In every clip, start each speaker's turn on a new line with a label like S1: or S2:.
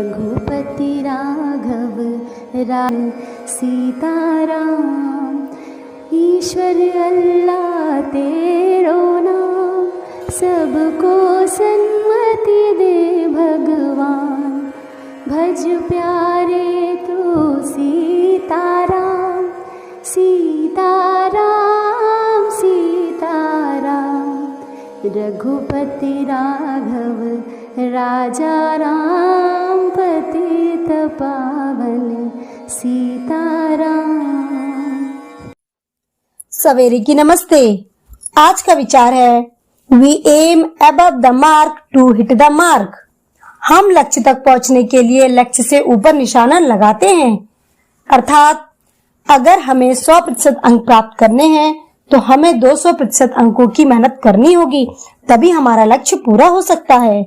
S1: रघुपति राघव राम सीताराम। ईश्वर अल्लाह तेरो नाम, सबको सन्मति दे भगवान। भज प्यारे तू सीताराम, सीताराम सीताराम। रघुपति राघव राजा राम, पतित पावन सीताराम।
S2: सवेरे की नमस्ते। आज का विचार है we aim above the mark to hit the mark. हम लक्ष्य तक पहुंचने के लिए लक्ष्य से ऊपर निशाना लगाते हैं। अर्थात अगर हमें 100% अंक प्राप्त करने हैं तो हमें 200% अंकों की मेहनत करनी होगी, तभी हमारा लक्ष्य पूरा हो सकता है।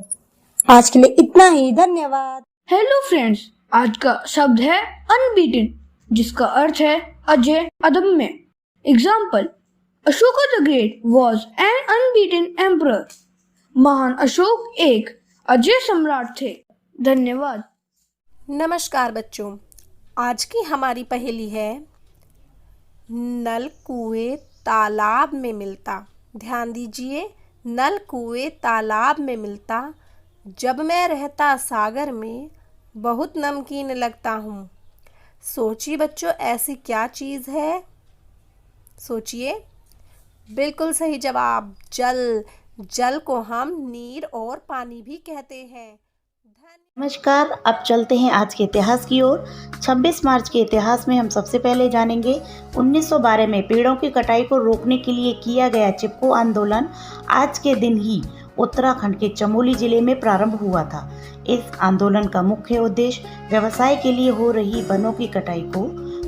S2: आज के लिए इतना ही, धन्यवाद।
S3: हेलो फ्रेंड्स, आज का शब्द है अनबीटन, जिसका अर्थ है अजय, अदम्य। Example, Ashok the great was an unbeaten emperor. महान अशोक एक अजय सम्राट थे। धन्यवाद।
S4: नमस्कार बच्चों, आज की हमारी पहेली है नल कुएं तालाब में मिलता। ध्यान दीजिए, नल कुएं तालाब में मिलता, जब मैं रहता सागर में बहुत नमकीन लगता हूँ। सोचिए बच्चों, ऐसी क्या चीज़ है? सोचिए। बिल्कुल सही जवाब, जल। जल को हम नीर और पानी भी कहते हैं।
S5: नमस्कार, अब चलते हैं आज के इतिहास की ओर। 26 मार्च के इतिहास में हम सबसे पहले जानेंगे 1912 में पेड़ों की कटाई को रोकने के लिए किया गया चिपको आंदोलन आज के दिन ही उत्तराखंड के चमोली जिले में प्रारंभ हुआ था। इस आंदोलन का मुख्य उद्देश्य व्यवसाय के लिए हो रही वनों की कटाई को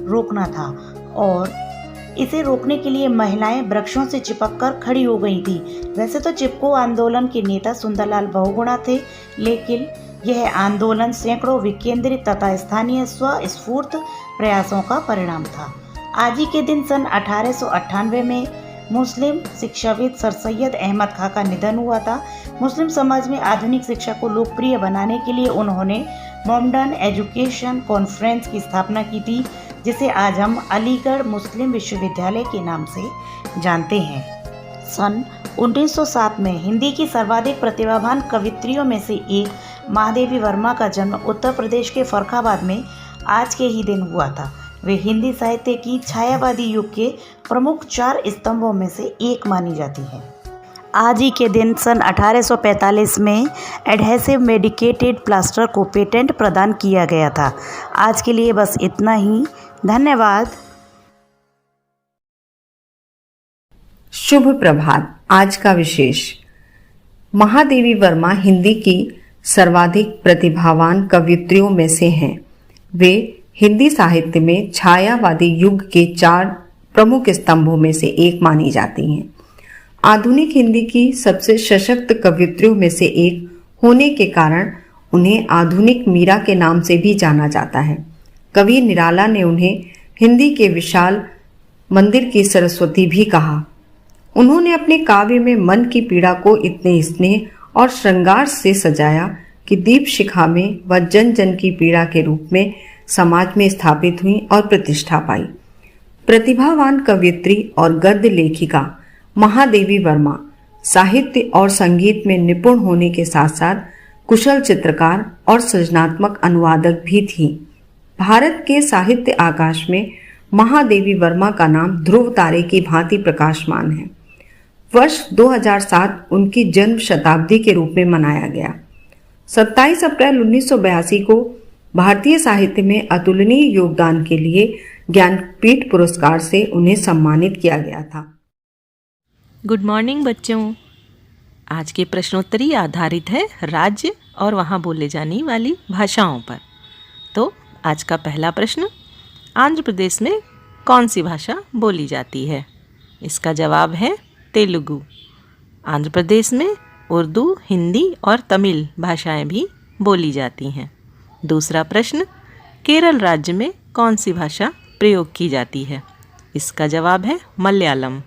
S5: रोकना था और इसे रोकने के लिए महिलाएं वृक्षों से चिपककर खड़ी हो गई थी। वैसे तो चिपको आंदोलन के नेता सुंदरलाल बहुगुणा थे, लेकिन यह आंदोलन सैकड़ों विकेंद्रित तथा स्थानीय स्वस्फूर्त प्रयासों का परिणाम था। आज ही के दिन सन 1898 में मुस्लिम शिक्षाविद सर सैयद अहमद खां का निधन हुआ था। मुस्लिम समाज में आधुनिक शिक्षा को लोकप्रिय बनाने के लिए उन्होंने मॉडर्न एजुकेशन कॉन्फ्रेंस की स्थापना की थी, जिसे आज हम अलीगढ़ मुस्लिम विश्वविद्यालय के नाम से जानते हैं। सन 1907 में हिंदी की सर्वाधिक प्रतिभावान कवित्रियों में से एक महादेवी वर्मा का जन्म उत्तर प्रदेश के फर्रुखाबाद में आज के ही दिन हुआ था। वे हिंदी साहित्य की छायावादी युग के प्रमुख 4 स्तंभों में से एक मानी जाती है। आज ही के दिन सन 1845 में एडहेसिव मेडिकेटेड प्लास्टर को पेटेंट प्रदान किया गया था। आज के लिए बस इतना ही, धन्यवाद।
S6: शुभ प्रभात। आज का विशेष, महादेवी वर्मा हिंदी की सर्वाधिक प्रतिभावान कवियत्रियों में से हैं। वे हिंदी साहित्य में छायावादी युग के 4 प्रमुख स्तंभों में से एक मानी जाती हैं। आधुनिक हिंदी की सबसे सशक्त कवियत्रियों में से एक होने के कारण उन्हें आधुनिक मीरा के नाम से भी जाना जाता है। कवि निराला ने उन्हें हिंदी के विशाल मंदिर की सरस्वती भी कहा। उन्होंने अपने काव्य में मन की पीड़ा को इतने स्नेह और श्रृंगार से सजाया कि दीप शिखा में वह जन जन की पीड़ा के रूप में समाज में स्थापित हुई और प्रतिष्ठा पाई। प्रतिभावान कवयित्री और गद्य लेखिका महादेवी वर्मा साहित्य और संगीत में निपुण होने के साथ साथ कुशल चित्रकार और सृजनात्मक अनुवादक भी थी। भारत के साहित्य आकाश में महादेवी वर्मा का नाम ध्रुव तारे की भांति प्रकाशमान है। वर्ष 2007 उनकी जन्म शताब्दी के रूप में मनाया गया। 27 अप्रैल 1982 को भारतीय साहित्य में अतुलनीय योगदान के लिए ज्ञानपीठ पुरस्कार से उन्हें सम्मानित किया गया था।
S7: गुड मॉर्निंग बच्चों। आज के प्रश्नोत्तरी आधारित है राज्य और वहाँ बोले जाने वाली भाषाओं पर। तो आज का पहला प्रश्न, आंध्र प्रदेश में कौन सी भाषा बोली जाती है? इसका जवाब है तेलुगु। आंध्र प्रदेश में उर्दू, हिंदी और तमिल भाषाएं भी बोली जाती हैं। दूसरा प्रश्न, केरल राज्य में कौन सी भाषा प्रयोग की जाती है? इसका जवाब है मलयालम।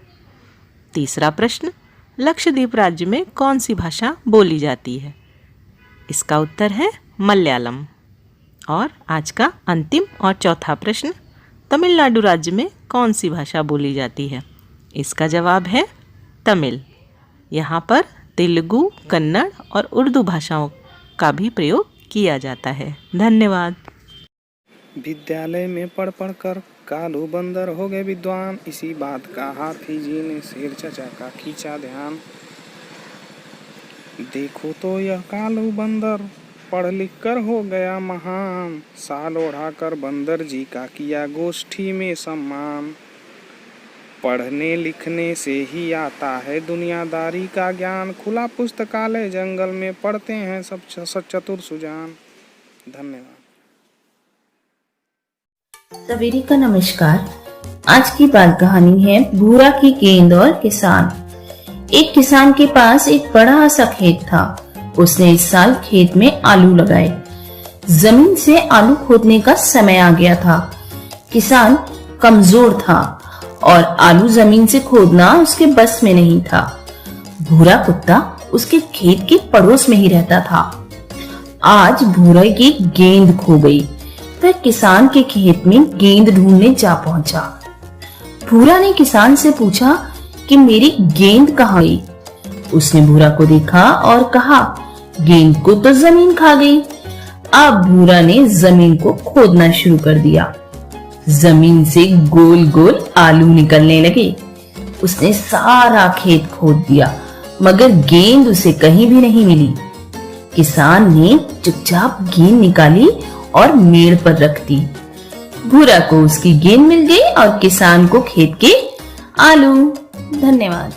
S7: तीसरा प्रश्न, लक्षद्वीप राज्य में कौन सी भाषा बोली जाती है? इसका उत्तर है मलयालम। और आज का अंतिम और चौथा प्रश्न, तमिलनाडु राज्य में कौन सी भाषा बोली जाती है? इसका जवाब है तमिल। यहाँ पर तेलुगु, कन्नड़ और उर्दू भाषाओं का भी प्रयोग किया जाता है। धन्यवाद।
S8: विद्यालय में पढ़ पढ़ कर कालू बंदर हो गए विद्वान, इसी बात का हाथी जी ने शेर चचा का खींचा ध्यान। देखो तो यह कालू बंदर पढ़ लिख कर हो गया महान, साल ओढ़ा कर बंदर जी का किया गोष्ठी में सम्मान। पढ़ने लिखने से ही आता है दुनियादारी का ज्ञान, खुला पुस्तकालय जंगल में पढ़ते हैं सब चतुर सुजान। धन्यवाद।
S5: सवेरे का नमस्कार। आज की बाल कहानी है भूरा की गेंद और किसान। एक किसान के पास एक बड़ा सा खेत था। उसने इस साल खेत में आलू लगाए। जमीन से आलू खोदने का समय आ गया था। किसान कमजोर था और आलू जमीन से खोदना उसके बस में नहीं था। भूरा कुत्ता उसके खेत के पड़ोस में ही रहता था। आज भूरा की गेंद खो गई। वह किसान के खेत में गेंद ढूंढने जा पहुंचा। भूरा ने किसान से पूछा कि मेरी गेंद कहाँ गई? उसने भूरा को देखा और कहा, गेंद को तो जमीन खा गई। अब भूरा ने जमीन को खोदना शुरू कर दिया। जमीन से गोल गोल आलू निकलने लगे। उसने सारा खेत खोद दिया, मगर गेंद उसे कहीं भी नहीं मिली। किसान ने चुपचाप गेंद निकाली और मेड़ पर रख दी। भूरा को उसकी गेंद मिल गई और किसान को खेत के आलू। धन्यवाद।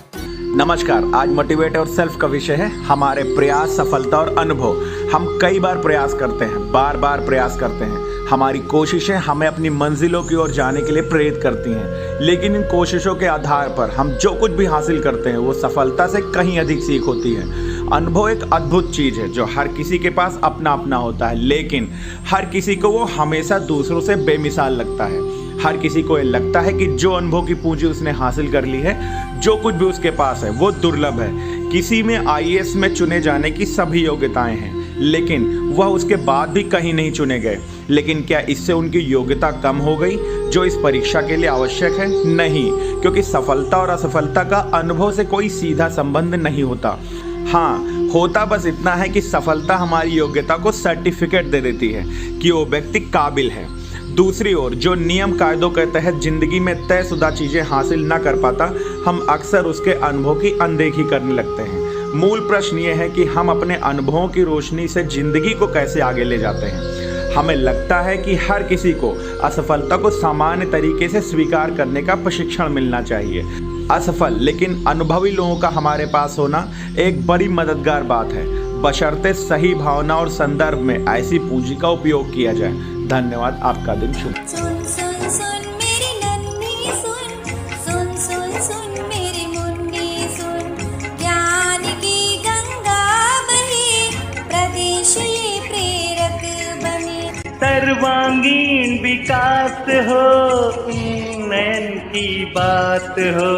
S9: नमस्कार। आज मोटिवेट और सेल्फ का विषय है हमारे प्रयास, सफलता और अनुभव। हम कई बार प्रयास करते हैं, बार बार प्रयास करते हैं। हमारी कोशिशें हमें अपनी मंजिलों की ओर जाने के लिए प्रेरित करती हैं, लेकिन इन कोशिशों के आधार पर हम जो कुछ भी हासिल करते हैं वो सफलता से कहीं अधिक सीख होती है। अनुभव एक अद्भुत चीज है जो हर किसी के पास अपना अपना होता है, लेकिन हर किसी को वो हमेशा दूसरों से बेमिसाल लगता है। हर किसी को ये लगता है कि जो अनुभव की पूंजी उसने हासिल कर ली है, जो कुछ भी उसके पास है वो दुर्लभ है। किसी में आईएएस में चुने जाने की सभी योग्यताएं हैं, लेकिन वह उसके बाद भी कहीं नहीं चुने गए। लेकिन क्या इससे उनकी योग्यता कम हो गई जो इस परीक्षा के लिए आवश्यक है? नहीं, क्योंकि सफलता और असफलता का अनुभव से कोई सीधा संबंध नहीं होता। हाँ, होता बस इतना है कि सफलता हमारी योग्यता को सर्टिफिकेट दे देती है कि वो व्यक्ति काबिल है। दूसरी ओर जो नियम कायदों के तहत जिंदगी में तयशुदा चीजें हासिल न कर पाता, हम अक्सर उसके अनुभव की अनदेखी करने लगते हैं। मूल प्रश्न ये है कि हम अपने अनुभवों की रोशनी से जिंदगी को कैसे आगे ले जाते हैं। हमें लगता है कि हर किसी को असफलता को सामान्य तरीके से स्वीकार करने का प्रशिक्षण मिलना चाहिए। असफल लेकिन अनुभवी लोगों का हमारे पास होना एक बड़ी मददगार बात है, बशर्ते सही भावना और संदर्भ में ऐसी पूंजी का उपयोग किया जाए। धन्यवाद। आपका दिन शुभ।
S1: सुन सुन सुन मेरी नन्ही सुन, सुन सुन सुन मेरी मुन्नी सुन, ज्ञान की गंगा बहे, प्रदेश ये प्रेरक बने।
S10: सर्वांगीण विकास हो, उन्नयन की बात हो,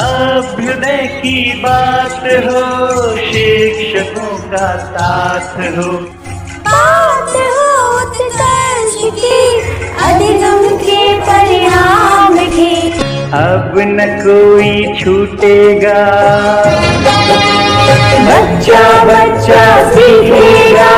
S10: अभ्युदय की बात हो, शिक्षकों का साथ हो,
S1: बात हो उत्कर्ष की, अधिगम के परिणाम की।
S10: अब न कोई छूटेगा, बच्चा बच्चा सीखेगा,